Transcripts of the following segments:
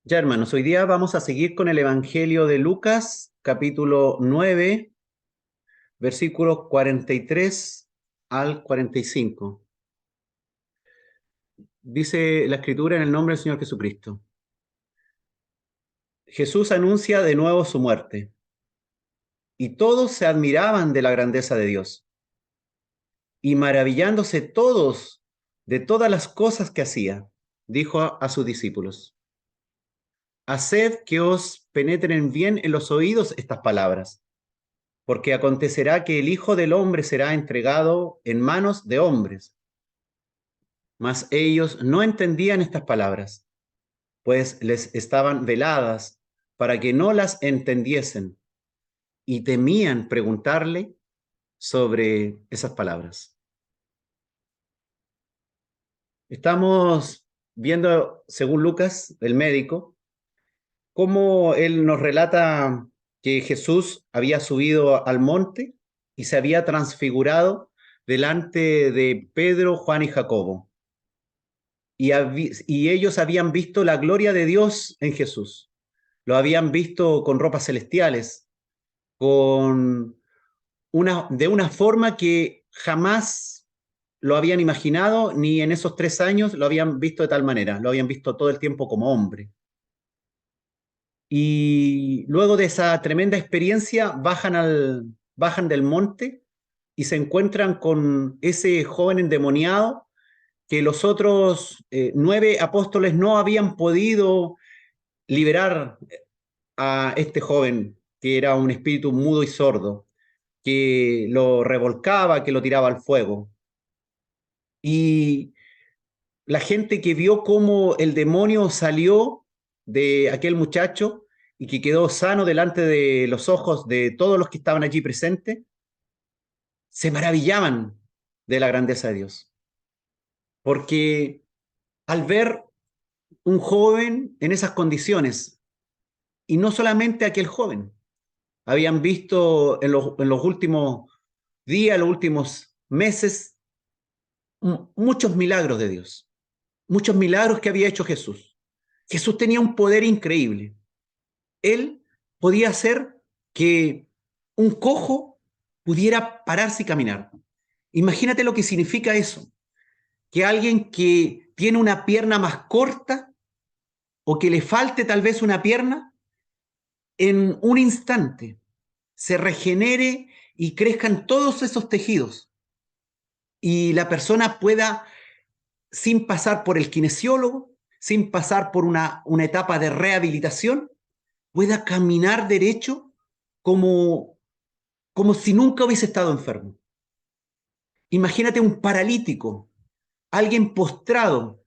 Ya, hermanos, hoy día vamos a seguir con el Evangelio de Lucas, capítulo 9, versículos 43 al 45. Dice la Escritura en el nombre del Señor Jesucristo. Jesús anuncia de nuevo su muerte, y todos se admiraban de la grandeza de Dios, y maravillándose todos de todas las cosas que hacía, dijo a sus discípulos: Haced que os penetren bien en los oídos estas palabras. Porque acontecerá que el Hijo del Hombre será entregado en manos de hombres. Mas ellos no entendían estas palabras, pues les estaban veladas para que no las entendiesen, y temían preguntarle sobre esas palabras. Estamos viendo, según Lucas, el médico, cómo él nos relata que Jesús había subido al monte y se había transfigurado delante de Pedro, Juan y Jacobo. Y ellos habían visto la gloria de Dios en Jesús. Lo habían visto con ropas celestiales, de una forma que jamás lo habían imaginado, ni en esos 3 años lo habían visto de tal manera. Lo habían visto todo el tiempo como hombre. Y luego de esa tremenda experiencia bajan del monte y se encuentran con ese joven endemoniado que los otros 9 apóstoles no habían podido liberar a este joven, que era un espíritu mudo y sordo, que lo revolcaba, que lo tiraba al fuego. Y la gente que vio cómo el demonio salió de aquel muchacho y que quedó sano delante de los ojos de todos los que estaban allí presentes, se maravillaban de la grandeza de Dios. Porque al ver un joven en esas condiciones, y no solamente aquel joven, habían visto en los últimos días, los últimos meses, muchos milagros de Dios, muchos milagros que había hecho Jesús. Jesús tenía un poder increíble. Él podía hacer que un cojo pudiera pararse y caminar. Imagínate lo que significa eso, que alguien que tiene una pierna más corta o que le falte tal vez una pierna, en un instante se regenere y crezcan todos esos tejidos y la persona pueda, sin pasar por el kinesiólogo, sin pasar por una etapa de rehabilitación, pueda caminar derecho como, como si nunca hubiese estado enfermo. Imagínate un paralítico, alguien postrado.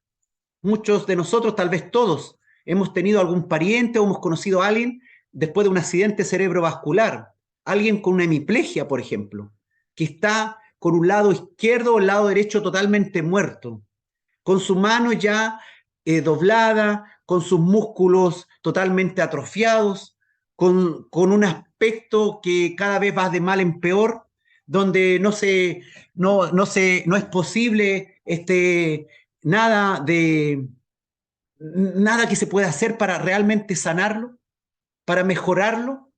Muchos de nosotros, tal vez todos, hemos tenido algún pariente o hemos conocido a alguien después de un accidente cerebrovascular, alguien con una hemiplegia, por ejemplo, que está con un lado izquierdo o el lado derecho totalmente muerto, con su mano ya doblada, con sus músculos totalmente atrofiados, con un aspecto que cada vez va de mal en peor, donde no es posible nada nada que se pueda hacer para realmente sanarlo, para mejorarlo,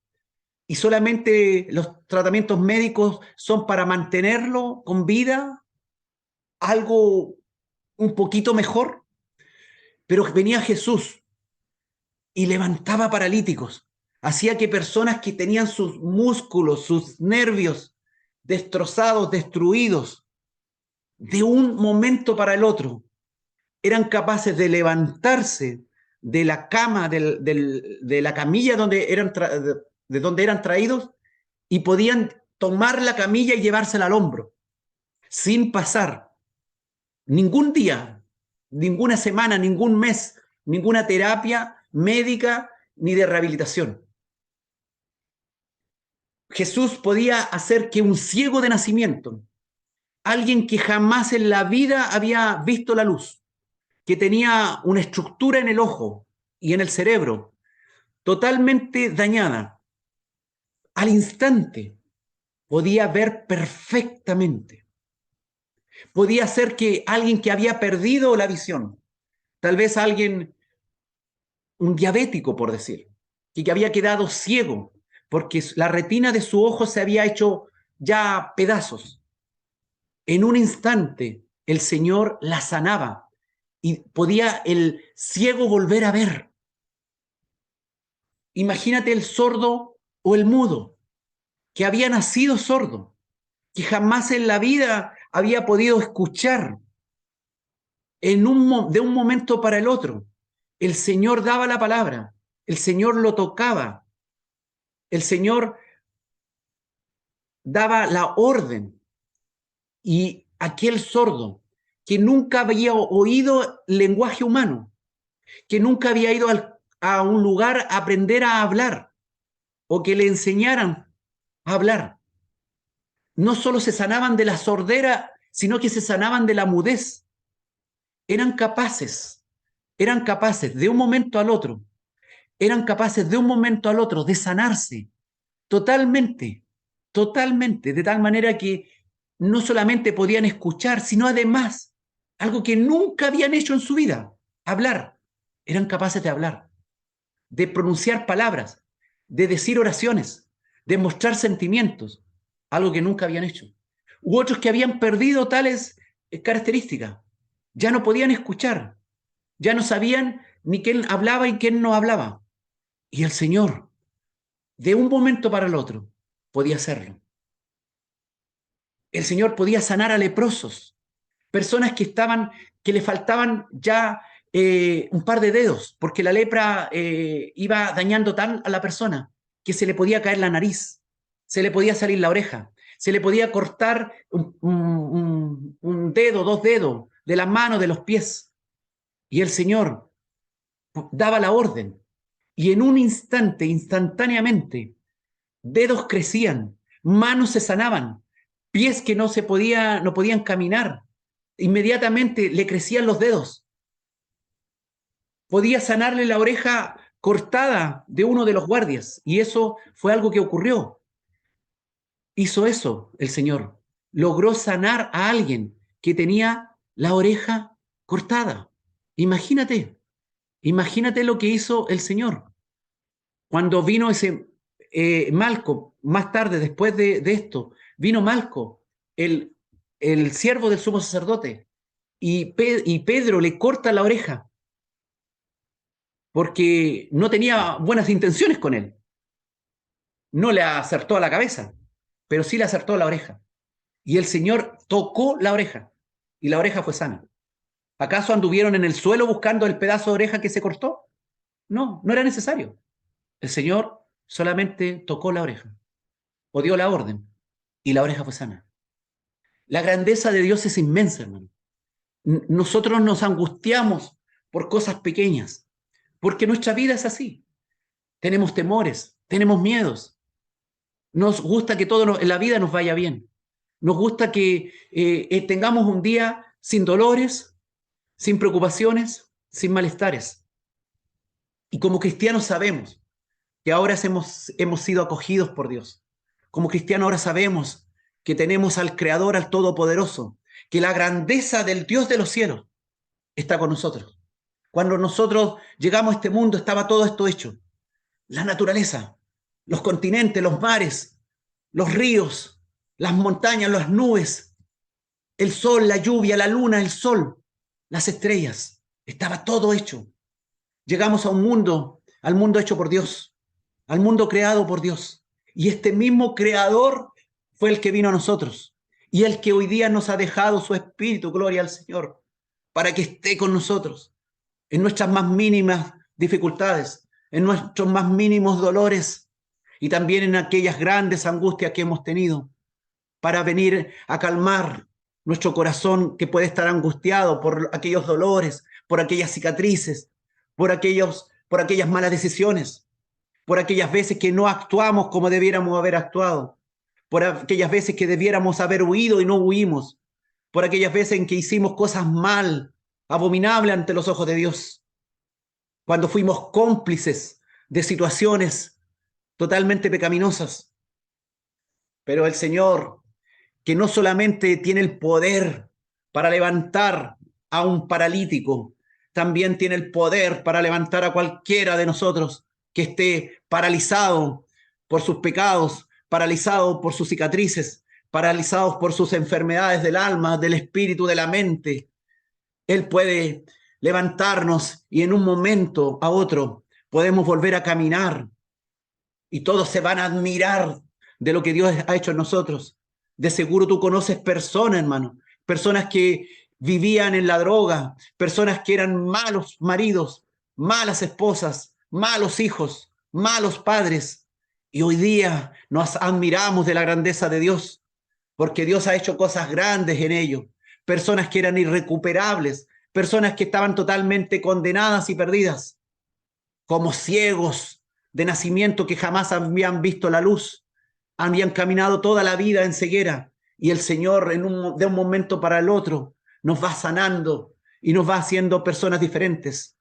y solamente los tratamientos médicos son para mantenerlo con vida, algo un poquito mejor. Pero venía Jesús y levantaba paralíticos, hacía que personas que tenían sus músculos, sus nervios destrozados, destruidos, de un momento para el otro, eran capaces de levantarse de la cama, de la camilla de donde eran traídos, y podían tomar la camilla y llevársela al hombro, sin pasar ningún día, ninguna semana, ningún mes, ninguna terapia médica ni de rehabilitación. Jesús podía hacer que un ciego de nacimiento, alguien que jamás en la vida había visto la luz, que tenía una estructura en el ojo y en el cerebro totalmente dañada, al instante podía ver perfectamente. Podía ser que alguien que había perdido la visión, tal vez alguien, un diabético, por decir, que había quedado ciego, porque la retina de su ojo se había hecho ya pedazos. En un instante, el Señor la sanaba y podía el ciego volver a ver. Imagínate el sordo o el mudo, que había nacido sordo, que jamás en la vida había podido escuchar. De un momento para el otro, el Señor daba la palabra, el Señor lo tocaba, el Señor daba la orden, y aquel sordo que nunca había oído lenguaje humano, que nunca había ido a un lugar a aprender a hablar o que le enseñaran a hablar, no solo se sanaban de la sordera, sino que se sanaban de la mudez. Eran capaces, eran capaces de un momento al otro, eran capaces de un momento al otro de sanarse totalmente, totalmente, de tal manera que no solamente podían escuchar, sino además, algo que nunca habían hecho en su vida, hablar. Eran capaces de hablar, de pronunciar palabras, de decir oraciones, de mostrar sentimientos, algo que nunca habían hecho. U otros que habían perdido tales características, ya no podían escuchar, ya no sabían ni quién hablaba y quién no hablaba. Y el Señor, de un momento para el otro, podía hacerlo. El Señor podía sanar a leprosos, personas que le faltaban ya un par de dedos, porque la lepra iba dañando tan a la persona que se le podía caer la nariz, se le podía salir la oreja, se le podía cortar un dedo, dos dedos de las manos, de los pies. Y el Señor daba la orden. Y en un instante, instantáneamente, dedos crecían, manos se sanaban, pies que no podían caminar, inmediatamente le crecían los dedos. Podía sanarle la oreja cortada de uno de los guardias, y eso fue algo que ocurrió. Hizo eso el Señor. Logró sanar a alguien que tenía la oreja cortada. Imagínate, imagínate lo que hizo el Señor. Cuando vino ese Malco, más tarde, después de esto, vino Malco, el siervo del sumo sacerdote, y Pedro le corta la oreja porque no tenía buenas intenciones con él. No le acertó a la cabeza, pero sí le acertó a la oreja. Y el Señor tocó la oreja y la oreja fue sana. ¿Acaso anduvieron en el suelo buscando el pedazo de oreja que se cortó? No, no era necesario. El Señor solamente tocó la oreja o dio la orden y la oreja fue sana. La grandeza de Dios es inmensa, hermano. Nosotros nos angustiamos por cosas pequeñas, porque nuestra vida es así. Tenemos temores, tenemos miedos. Nos gusta que todo en la vida nos vaya bien. Nos gusta que tengamos un día sin dolores, sin preocupaciones, sin malestares. Y como cristianos sabemos que ahora hemos sido acogidos por Dios. Como cristianos ahora sabemos que tenemos al Creador, al Todopoderoso, que la grandeza del Dios de los cielos está con nosotros. Cuando nosotros llegamos a este mundo estaba todo esto hecho. La naturaleza, los continentes, los mares, los ríos, las montañas, las nubes, el sol, la lluvia, la luna, el sol, las estrellas. Estaba todo hecho. Llegamos a un mundo, al mundo hecho por Dios, al mundo creado por Dios. Y este mismo creador fue el que vino a nosotros y el que hoy día nos ha dejado su espíritu, gloria al Señor, para que esté con nosotros en nuestras más mínimas dificultades, en nuestros más mínimos dolores y también en aquellas grandes angustias que hemos tenido, para venir a calmar nuestro corazón que puede estar angustiado por aquellos dolores, por aquellas cicatrices, por aquellas malas decisiones, por aquellas veces que no actuamos como debiéramos haber actuado, por aquellas veces que debiéramos haber huido y no huimos, por aquellas veces en que hicimos cosas mal, abominables ante los ojos de Dios, cuando fuimos cómplices de situaciones totalmente pecaminosas. Pero el Señor, que no solamente tiene el poder para levantar a un paralítico, también tiene el poder para levantar a cualquiera de nosotros que esté paralizado por sus pecados, paralizado por sus cicatrices, paralizados por sus enfermedades del alma, del espíritu, de la mente. Él puede levantarnos y en un momento a otro podemos volver a caminar y todos se van a admirar de lo que Dios ha hecho en nosotros. De seguro tú conoces personas, hermano, personas que vivían en la droga, personas que eran malos maridos, malas esposas, malos hijos, malos padres. Y hoy día nos admiramos de la grandeza de Dios, porque Dios ha hecho cosas grandes en ellos. Personas que eran irrecuperables, personas que estaban totalmente condenadas y perdidas, como ciegos de nacimiento que jamás habían visto la luz, habían caminado toda la vida en ceguera, y el Señor de un momento para el otro nos va sanando y nos va haciendo personas diferentes.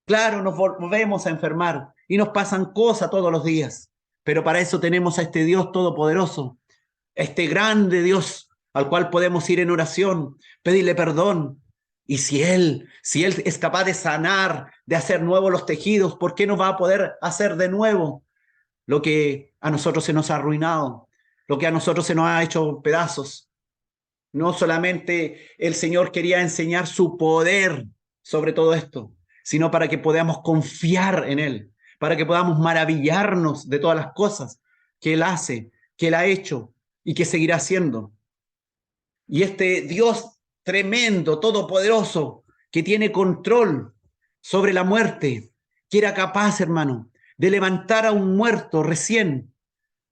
Claro, nos volvemos a enfermar y nos pasan cosas todos los días, pero para eso tenemos a este Dios todopoderoso, este grande Dios al cual podemos ir en oración, pedirle perdón. Y si él es capaz de sanar, de hacer nuevos los tejidos, ¿por qué no va a poder hacer de nuevo lo que a nosotros se nos ha arruinado, lo que a nosotros se nos ha hecho pedazos? No solamente el Señor quería enseñar su poder sobre todo esto, sino para que podamos confiar en Él, para que podamos maravillarnos de todas las cosas que Él hace, que Él ha hecho y que seguirá haciendo. Y este Dios tremendo, todopoderoso, que tiene control sobre la muerte, que era capaz, hermano, de levantar a un muerto recién,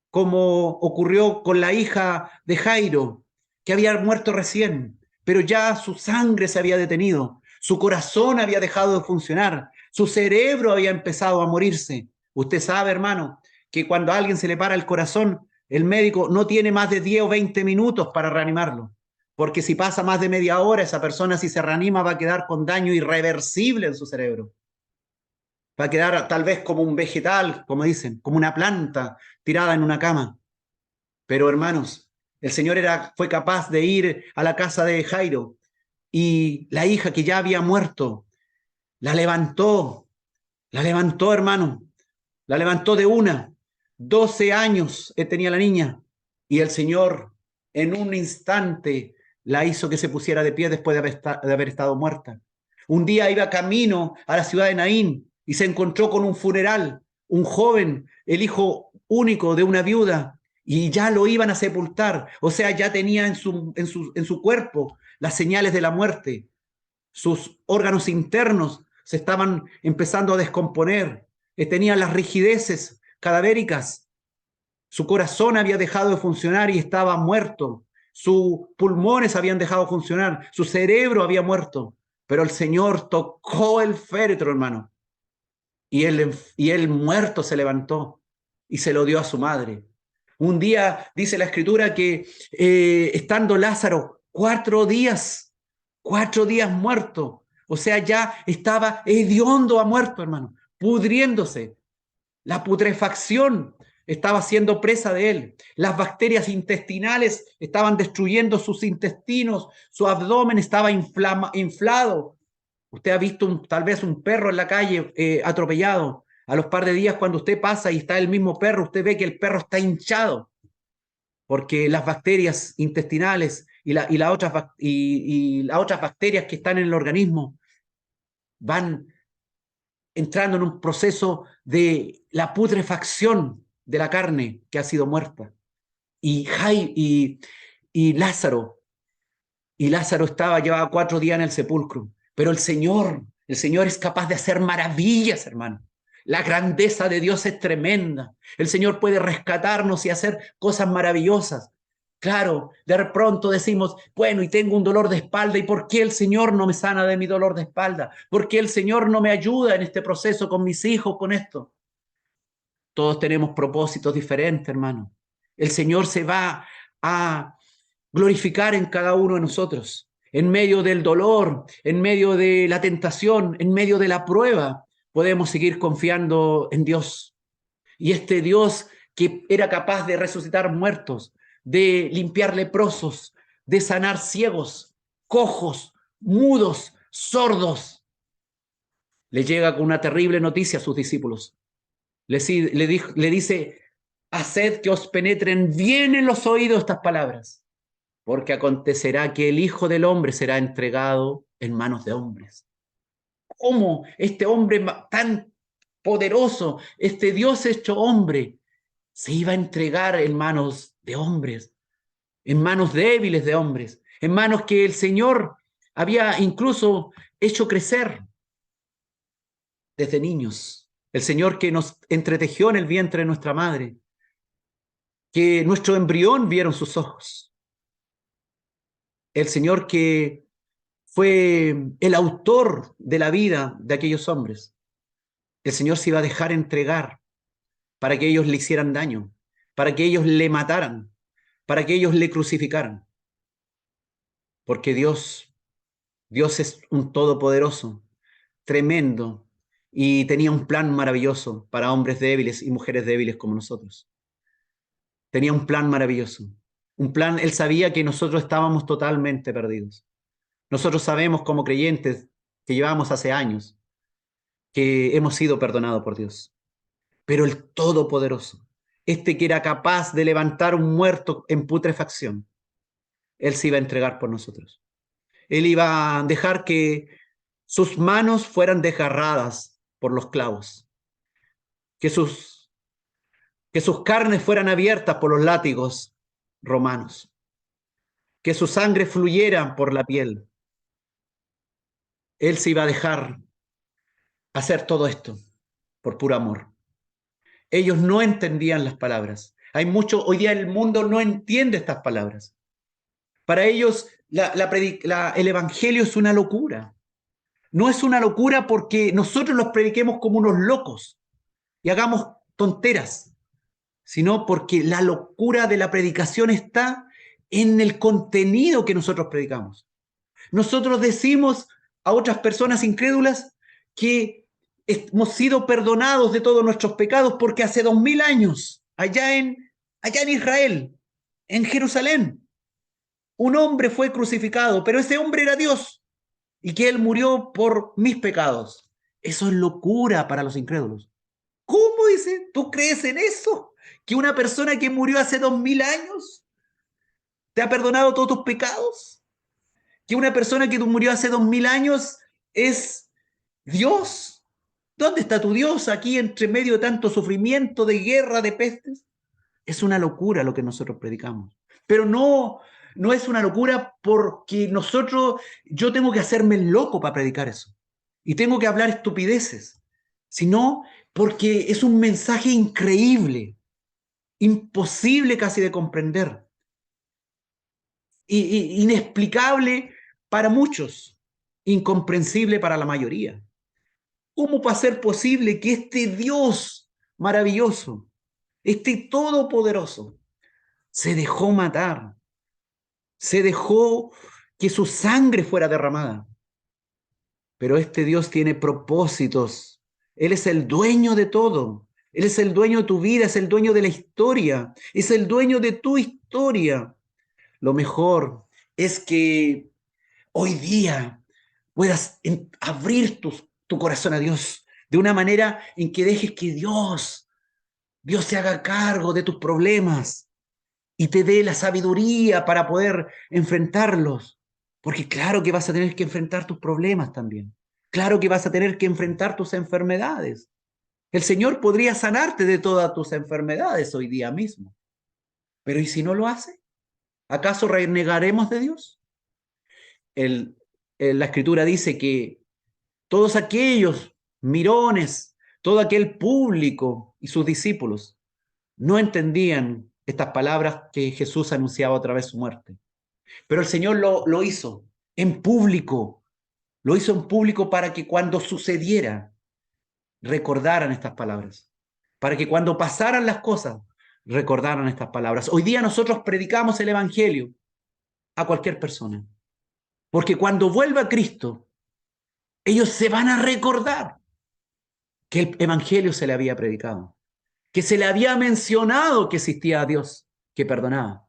como ocurrió con la hija de Jairo, que había muerto recién, pero ya su sangre se había detenido, su corazón había dejado de funcionar, su cerebro había empezado a morirse. Usted sabe, hermano, que cuando a alguien se le para el corazón, el médico no tiene más de 10 o 20 minutos para reanimarlo, porque si pasa más de media hora, esa persona, si se reanima, va a quedar con daño irreversible en su cerebro. Va a quedar tal vez como un vegetal, como dicen, como una planta tirada en una cama. Pero hermanos, el Señor fue capaz de ir a la casa de Jairo y la hija que ya había muerto, la levantó, hermano, la levantó de una. 12 años tenía la niña y el Señor en un instante la hizo que se pusiera de pie después de haber estado muerta. Un día iba camino a la ciudad de Naín y se encontró con un funeral, un joven, el hijo único de una viuda, y ya lo iban a sepultar, o sea, ya tenía en su cuerpo las señales de la muerte. Sus órganos internos se estaban empezando a descomponer, tenía las rigideces cadavéricas, su corazón había dejado de funcionar y estaba muerto, sus pulmones habían dejado de funcionar, su cerebro había muerto, pero el Señor tocó el féretro, hermano, y él muerto se levantó y se lo dio a su madre. Un día dice la escritura que estando Lázaro 4 días muerto, o sea, ya estaba hediondo a muerto, hermano, pudriéndose. La putrefacción estaba siendo presa de él. Las bacterias intestinales estaban destruyendo sus intestinos, su abdomen estaba inflado. Usted ha visto tal vez un perro en la calle atropellado. A los par de días cuando usted pasa y está el mismo perro, usted ve que el perro está hinchado porque las bacterias intestinales y las otras bacterias que están en el organismo van entrando en un proceso de la putrefacción de la carne que ha sido muerta. Y, y Lázaro, llevaba 4 días en el sepulcro, pero el Señor es capaz de hacer maravillas, hermano. La grandeza de Dios es tremenda. El Señor puede rescatarnos y hacer cosas maravillosas. Claro, de pronto decimos, bueno, y tengo un dolor de espalda, ¿y por qué el Señor no me sana de mi dolor de espalda? ¿Por qué el Señor no me ayuda en este proceso con mis hijos, con esto? Todos tenemos propósitos diferentes, hermano. El Señor se va a glorificar en cada uno de nosotros, en medio del dolor, en medio de la tentación, en medio de la prueba. Podemos seguir confiando en Dios. Y este Dios que era capaz de resucitar muertos, de limpiar leprosos, de sanar ciegos, cojos, mudos, sordos. le llega con una terrible noticia a sus discípulos. Le dice, haced que os penetren bien en los oídos estas palabras, porque acontecerá que el Hijo del Hombre será entregado en manos de hombres. ¿Cómo este hombre tan poderoso, este Dios hecho hombre, se iba a entregar en manos de hombres, en manos débiles de hombres, en manos que el Señor había incluso hecho crecer desde niños? El Señor que nos entretejió en el vientre de nuestra madre, que nuestro embrión vieron sus ojos. El Señor que fue el autor de la vida de aquellos hombres. El Señor se iba a dejar entregar para que ellos le hicieran daño, para que ellos le mataran, para que ellos le crucificaran. Porque Dios es un todopoderoso, tremendo, y tenía un plan maravilloso para hombres débiles y mujeres débiles como nosotros. Tenía un plan maravilloso. Un plan, Él sabía que nosotros estábamos totalmente perdidos. Nosotros sabemos como creyentes que llevamos hace años que hemos sido perdonados por Dios. Pero el Todopoderoso, este que era capaz de levantar un muerto en putrefacción, Él se iba a entregar por nosotros. Él iba a dejar que sus manos fueran desgarradas por los clavos, que sus carnes fueran abiertas por los látigos romanos, que su sangre fluyera por la piel. Él se iba a dejar hacer todo esto por puro amor. Ellos no entendían las palabras. Hoy día el mundo no entiende estas palabras. Para ellos el evangelio es una locura. No es una locura porque nosotros los prediquemos como unos locos y hagamos tonteras, sino porque la locura de la predicación está en el contenido que nosotros predicamos. Nosotros decimos a otras personas incrédulas que hemos sido perdonados de todos nuestros pecados porque hace 2000 años, allá en Israel, en Jerusalén, un hombre fue crucificado, pero ese hombre era Dios y que Él murió por mis pecados. Eso es locura para los incrédulos. ¿Cómo dice? ¿Tú crees en eso? ¿Que una persona que murió hace 2000 años te ha perdonado todos tus pecados? ¿Que una persona que murió hace 2000 años es Dios? ¿Dónde está tu Dios aquí entre medio de tanto sufrimiento, de guerra, de pestes? Es una locura lo que nosotros predicamos. Pero no es una locura porque yo tengo que hacerme loco para predicar eso. Y tengo que hablar estupideces. Sino porque es un mensaje increíble, imposible casi de comprender. Inexplicable para muchos, incomprensible para la mayoría. ¿Cómo va a ser posible que este Dios maravilloso, este todopoderoso, se dejó matar, se dejó que su sangre fuera derramada? Pero este Dios tiene propósitos. Él es el dueño de todo. Él es el dueño de tu vida, es el dueño de la historia, es el dueño de tu historia. Lo mejor es que hoy día puedas abrir tu corazón a Dios de una manera en que dejes que Dios se haga cargo de tus problemas y te dé la sabiduría para poder enfrentarlos. Porque claro que vas a tener que enfrentar tus problemas también. Claro que vas a tener que enfrentar tus enfermedades. El Señor podría sanarte de todas tus enfermedades hoy día mismo. Pero ¿y si no lo hace? ¿Acaso renegaremos de Dios? La Escritura dice que todos aquellos mirones, todo aquel público y sus discípulos no entendían estas palabras que Jesús anunciaba a través de su muerte. Pero el Señor lo hizo en público, lo hizo en público para que cuando sucediera recordaran estas palabras, para que cuando pasaran las cosas recordaran estas palabras. Hoy día nosotros predicamos el Evangelio a cualquier persona, porque cuando vuelva Cristo, ellos se van a recordar que el Evangelio se le había predicado, que se le había mencionado que existía Dios que perdonaba.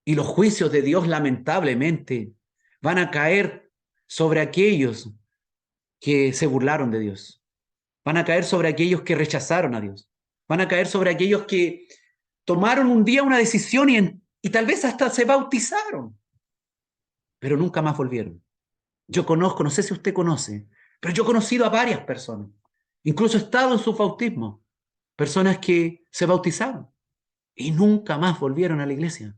Y los juicios de Dios lamentablemente van a caer sobre aquellos que se burlaron de Dios. Van a caer sobre aquellos que rechazaron a Dios. Van a caer sobre aquellos que tomaron un día una decisión y tal vez hasta se bautizaron, pero nunca más volvieron. Yo conozco, no sé si usted conoce, pero yo he conocido a varias personas. Incluso he estado en su bautismo. Personas que se bautizaron y nunca más volvieron a la iglesia.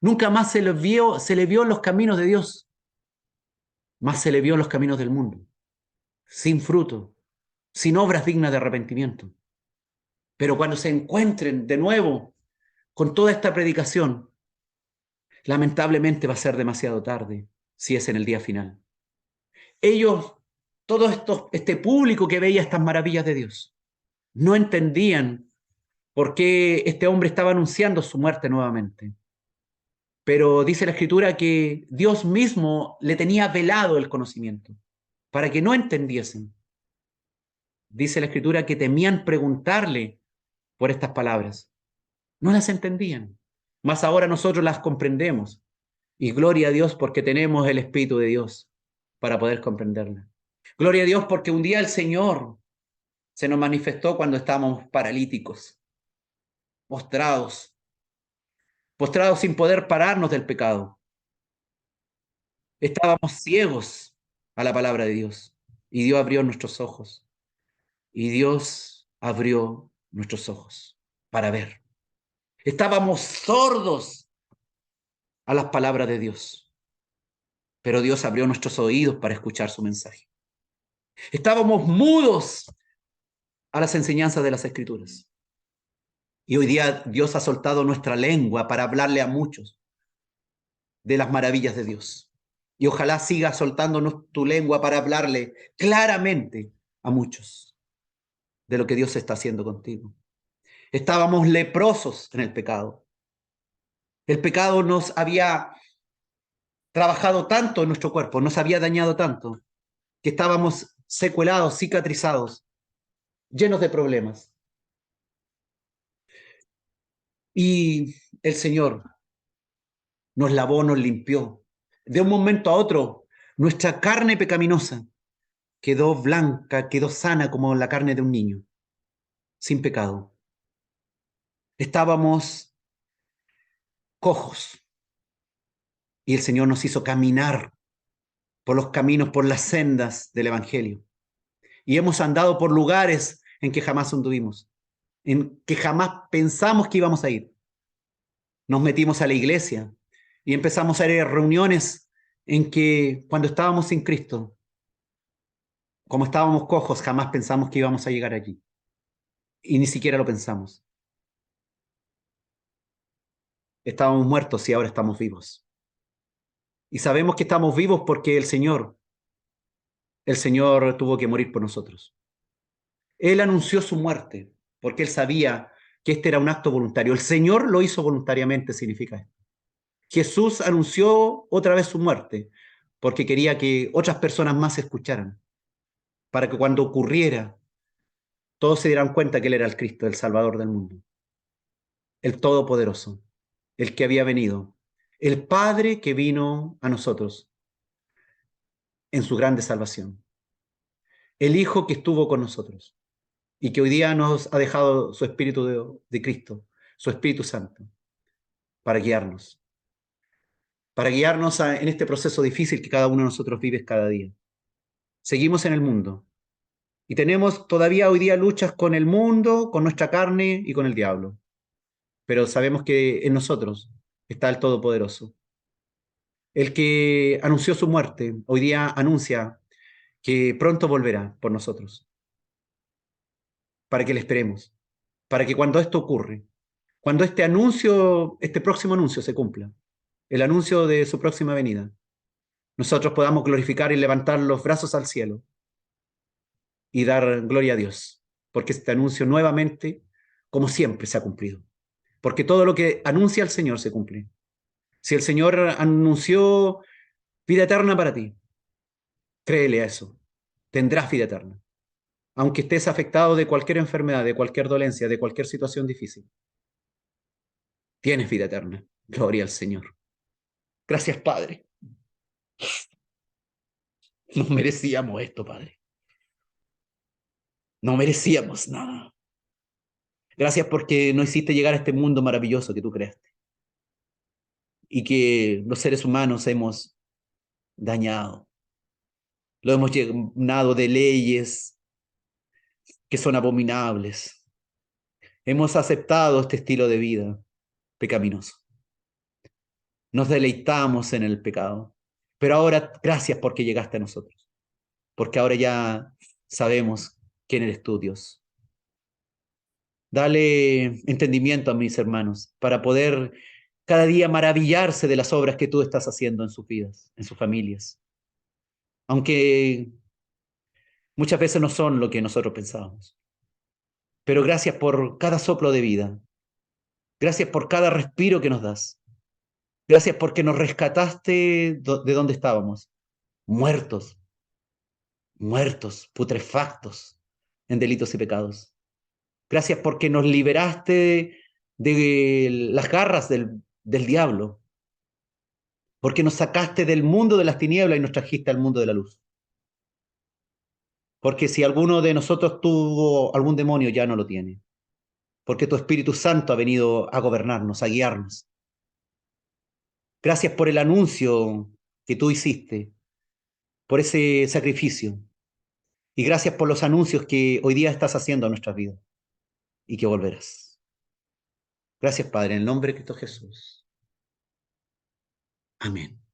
Nunca más se les vio en los caminos de Dios, más se le vio en los caminos del mundo, sin fruto, sin obras dignas de arrepentimiento. Pero cuando se encuentren de nuevo con toda esta predicación, lamentablemente va a ser demasiado tarde si es en el día final. Ellos, este público que veía estas maravillas de Dios, no entendían por qué este hombre estaba anunciando su muerte nuevamente. Pero dice la Escritura que Dios mismo le tenía velado el conocimiento para que no entendiesen. Dice la Escritura que temían preguntarle por estas palabras. No las entendían. Mas ahora nosotros las comprendemos. Y gloria a Dios porque tenemos el Espíritu de Dios para poder comprenderla. Gloria a Dios porque un día el Señor se nos manifestó cuando estábamos paralíticos, postrados, postrados sin poder pararnos del pecado. Estábamos ciegos a la palabra de Dios y Dios abrió nuestros ojos. Y Dios abrió nuestros ojos para ver. Estábamos sordos a las palabras de Dios, pero Dios abrió nuestros oídos para escuchar su mensaje. Estábamos mudos a las enseñanzas de las Escrituras. Y hoy día Dios ha soltado nuestra lengua para hablarle a muchos de las maravillas de Dios. Y ojalá siga soltando tu lengua para hablarle claramente a muchos de lo que Dios está haciendo contigo. Estábamos leprosos en el pecado. El pecado nos había trabajado tanto en nuestro cuerpo, nos había dañado tanto, que estábamos secuelados, cicatrizados, llenos de problemas. Y el Señor nos lavó, nos limpió. De un momento a otro, nuestra carne pecaminosa quedó blanca, quedó sana como la carne de un niño, sin pecado. Estábamos cojos y el Señor nos hizo caminar por los caminos, por las sendas del Evangelio. Y hemos andado por lugares en que jamás anduvimos, en que jamás pensamos que íbamos a ir. Nos metimos a la iglesia y empezamos a ir a reuniones en que cuando estábamos sin Cristo, como estábamos cojos, jamás pensamos que íbamos a llegar allí. Y ni siquiera lo pensamos. Estábamos muertos y ahora estamos vivos. Y sabemos que estamos vivos porque el Señor tuvo que morir por nosotros. Él anunció su muerte porque Él sabía que este era un acto voluntario. El Señor lo hizo voluntariamente, significa esto. Jesús anunció otra vez su muerte porque quería que otras personas más escucharan, para que cuando ocurriera, todos se dieran cuenta que Él era el Cristo, el Salvador del mundo, el Todopoderoso, el que había venido, el Padre que vino a nosotros en su grande salvación, el Hijo que estuvo con nosotros y que hoy día nos ha dejado su Espíritu de Cristo, su Espíritu Santo, para guiarnos, en este proceso difícil que cada uno de nosotros vive cada día. Seguimos en el mundo y tenemos todavía hoy día luchas con el mundo, con nuestra carne y con el diablo, pero sabemos que en nosotros está el Todopoderoso. El que anunció su muerte, hoy día anuncia que pronto volverá por nosotros, para que le esperemos, para que cuando esto ocurre, cuando este próximo anuncio se cumpla, el anuncio de su próxima venida, nosotros podamos glorificar y levantar los brazos al cielo y dar gloria a Dios, porque este anuncio nuevamente, como siempre, se ha cumplido. Porque todo lo que anuncia el Señor se cumple. Si el Señor anunció vida eterna para ti, créele a eso, tendrás vida eterna. Aunque estés afectado de cualquier enfermedad, de cualquier dolencia, de cualquier situación difícil, tienes vida eterna. Gloria al Señor. Gracias, Padre. Nos merecíamos esto, Padre. No merecíamos nada. Gracias porque no hiciste llegar a este mundo maravilloso que tú creaste y que los seres humanos hemos dañado. Lo hemos llenado de leyes que son abominables. Hemos aceptado este estilo de vida pecaminoso. Nos deleitamos en el pecado. Pero ahora, gracias porque llegaste a nosotros. Porque ahora ya sabemos quién eres tú, Dios. Dale entendimiento a mis hermanos para poder cada día maravillarse de las obras que tú estás haciendo en sus vidas, en sus familias. Aunque muchas veces no son lo que nosotros pensábamos. Pero gracias por cada soplo de vida. Gracias por cada respiro que nos das. Gracias porque nos rescataste de donde estábamos. Muertos, muertos, putrefactos en delitos y pecados. Gracias porque nos liberaste de las garras del diablo. Porque nos sacaste del mundo de las tinieblas y nos trajiste al mundo de la luz. Porque si alguno de nosotros tuvo algún demonio, ya no lo tiene. Porque tu Espíritu Santo ha venido a gobernarnos, a guiarnos. Gracias por el anuncio que tú hiciste, por ese sacrificio. Y gracias por los anuncios que hoy día estás haciendo a nuestras vidas y que volverás. Gracias, Padre, en el nombre de Cristo Jesús. Amén.